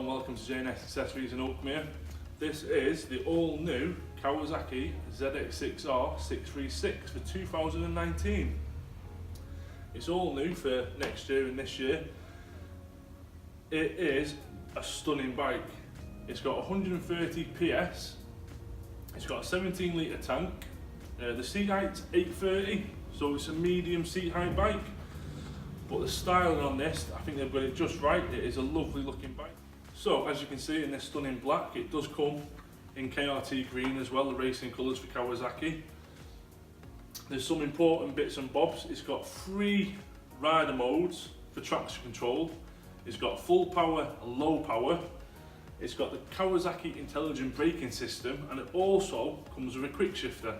and welcome to J&S Accessories in Oakmere. This is the all new Kawasaki ZX6R 636 for 2019. It's all new for next year and this year. It is a stunning bike. It's got 130 PS, it's got a 17 litre tank, the seat height's 830, so it's a medium seat height bike. But the styling on this, I think they've got it just right. It is a lovely looking bike. So as you can see in this stunning black, it does come in KRT green as well, the racing colours for Kawasaki. There's some important bits and bobs. It's got 3 rider modes for traction control. It's got full power and low power. It's got the Kawasaki intelligent braking system, and it also comes with a quick shifter.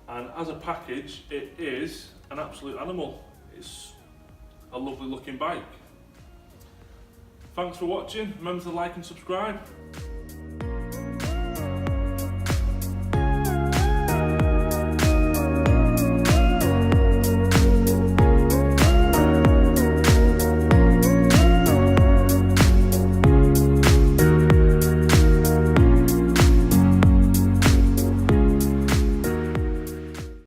And as a package, it is an absolute animal. It's a lovely looking bike. Thanks for watching. Remember to like and subscribe.